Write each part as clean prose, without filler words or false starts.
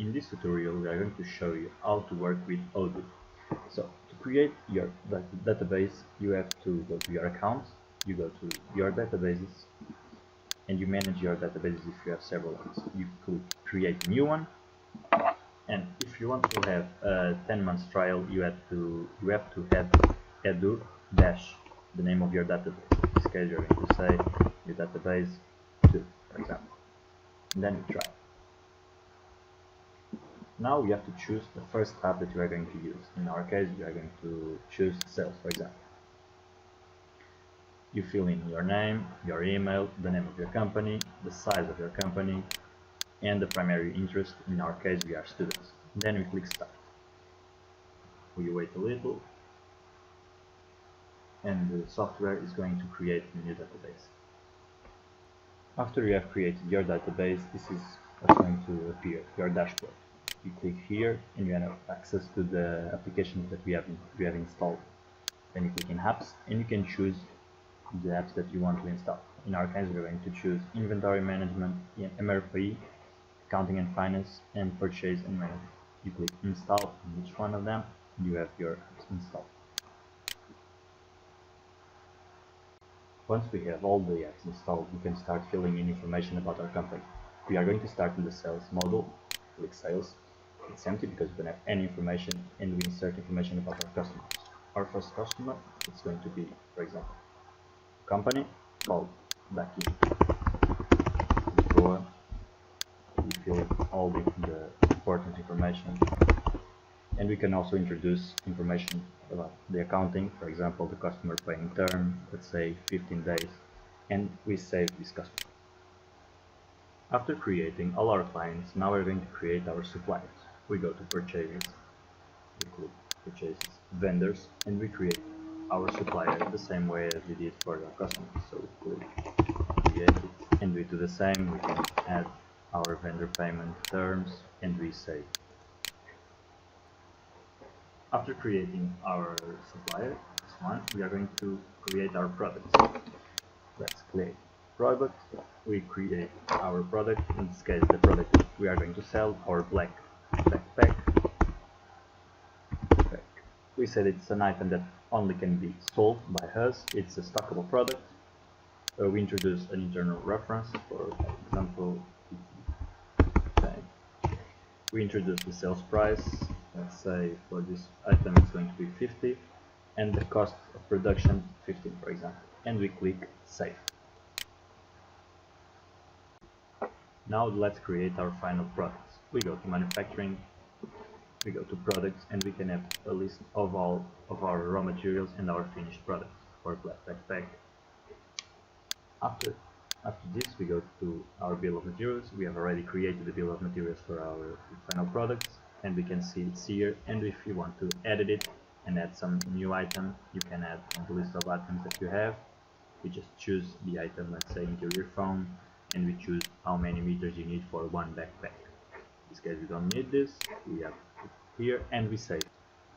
In this tutorial we are going to show you how to work with Odoo. So to create your database you have to go to your account, you go to your databases and you manage your databases if you have several ones. You click create new one, and if you want to have a 10 months trial you have to add Odoo dash the name of your database. In this case you're going to say your database 2 for example, and then you try. Now we have to choose the first tab that you are going to use. In our case, we are going to choose sales, for example. You fill in your name, your email, the name of your company, the size of your company, and the primary interest. In our case, we are students. Then we click Start. We wait a little, and the software is going to create a new database. After you have created your database, this is what's going to appear, your dashboard. You click here and you have access to the applications that we have installed. Then you click in apps and you can choose the apps that you want to install. In our case we're going to choose inventory management, MRP, accounting and finance, and purchase and management. You click install on each one of them and you have your apps installed. Once we have all the apps installed, we can start filling in information about our company. We are going to start with the sales module. Click sales. It's empty because we don't have any information, and we insert information about our customers. Our first customer, it's going to be, for example, a company called Bagit. We fill all the important information, and we can also introduce information about the accounting, for example, the customer paying term, let's say 15 days, and we save this customer. After creating all our clients, now we're going to create our suppliers. We go to purchases, we click purchases, vendors, and we create our supplier the same way as we did for our customers. So we click create it, and we do the same. We can add our vendor payment terms and we save. After creating our supplier, this one, we are going to create our products. Let's create product. We create our product. In this case, the product we are going to sell, our black backpack. We said it's an item that only can be sold by us. It's a stockable product. We introduce an internal reference, for example, we introduce the sales price. Let's say for this item it's going to be 50 and the cost of production 15 for example, and we click save. Now let's create our final products. We go to manufacturing, we go to products, and we can have a list of all of our raw materials and our finished products for black backpack. After this we go to our bill of materials. We have already created the bill of materials for our final products and we can see it's here, and if you want to edit it and add some new item, you can add on the list of items that you have. We just choose the item, let's say interior foam, and we choose how many meters you need for one backpack. In this case we don't need this, we have it here and we save.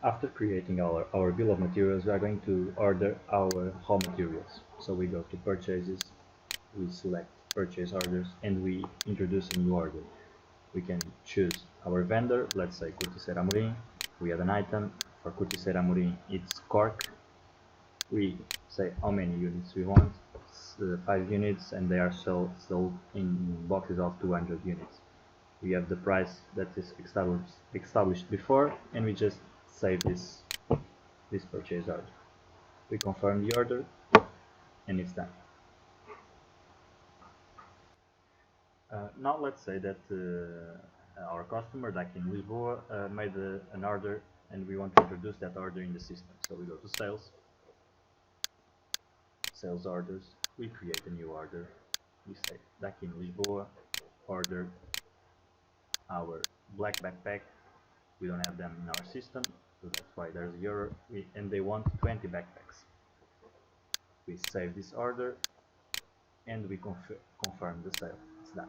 After creating our bill of materials, we are going to order our raw materials. So we go to purchases, we select purchase orders, and we introduce a new order. We can choose our vendor, let's say Corticeira Amorim. We have an item for Corticeira Amorim, it's cork. We say how many units we want, 5 units, and they are sold in boxes of 200 units. We have the price that is established before, and we just save this purchase order. We confirm the order and it's done. Now let's say that our customer, like in Lisboa, made an order and we want to introduce that order in the system. So we go to sales orders, we create a new order, we say like in Lisboa, order our black backpack. We don't have them in our system, so that's why there's the error, and they want 20 backpacks. We save this order and we confirm the sale. It's done.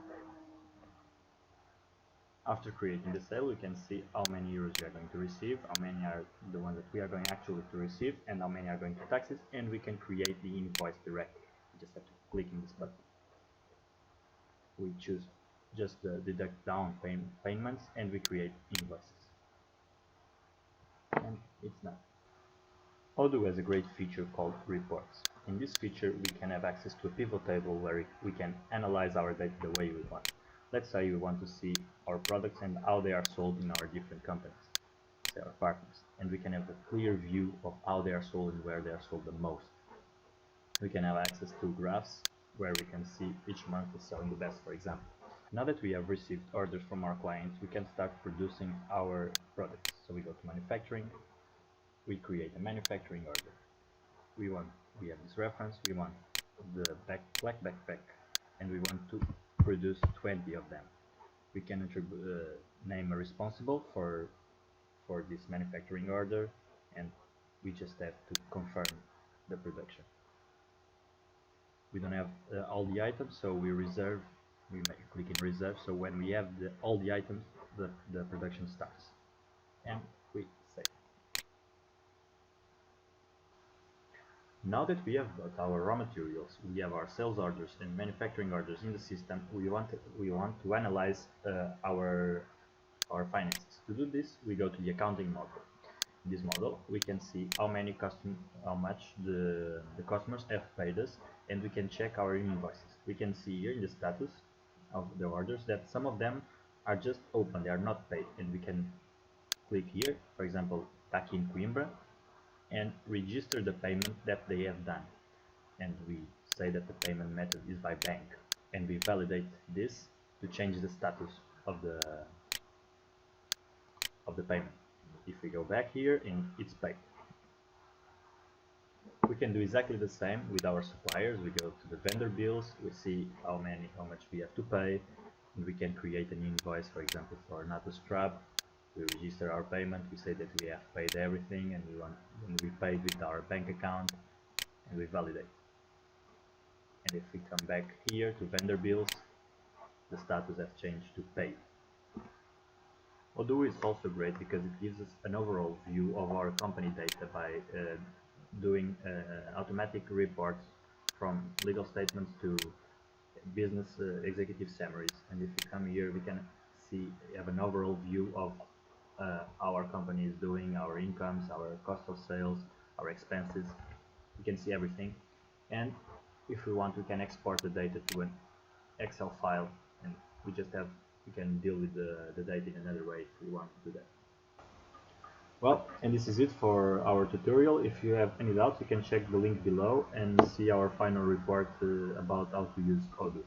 After creating the sale, we can see how many euros we are going to receive, how many are the ones that we are going actually to receive, and how many are going to taxes, and we can create the invoice directly. We just have to click in this button. We choose just deduct down payments, and we create invoices. And it's done. Odoo has a great feature called reports. In this feature, we can have access to a pivot table where we can analyze our data the way we want. Let's say we want to see our products and how they are sold in our different companies, say our partners, and we can have a clear view of how they are sold and where they are sold the most. We can have access to graphs where we can see which month is selling the best, for example. Now that we have received orders from our clients, we can start producing our products. So we go to manufacturing, we create a manufacturing order. We have this reference, we want the black backpack, and we want to produce 20 of them. We can name a responsible for this manufacturing order, and we just have to confirm the production. We don't have all the items, so we click in reserve, so when we have all the items, the production starts. And we save. Now that we have got our raw materials, we have our sales orders and manufacturing orders in the system, we want to analyze our finances. To do this, we go to the accounting model. In this model, we can see how much the customers have paid us, and we can check our invoices. We can see here in the status of the orders that some of them are just open, they are not paid, and we can click here, for example, back in Coimbra, and register the payment that they have done. And we say that the payment method is by bank, and we validate this to change the status of the payment. If we go back here, and it's paid. We can do exactly the same with our suppliers. We go to the vendor bills, we see how much we have to pay, and we can create an invoice, for example, for NATO Strap. We register our payment, we say that we have paid everything, and we paid with our bank account, and we validate. And if we come back here to vendor bills, the status has changed to paid. Odoo is also great because it gives us an overall view of our company data by doing automatic reports from legal statements to business executive summaries. And if you come here, we can have an overall view of how our company is doing, our incomes, our cost of sales, our expenses. We can see everything. And if we want, we can export the data to an Excel file, and we can deal with the data in another way if we want to do that. Well, and this is it for our tutorial. If you have any doubts, you can check the link below and see our final report about how to use Odoo.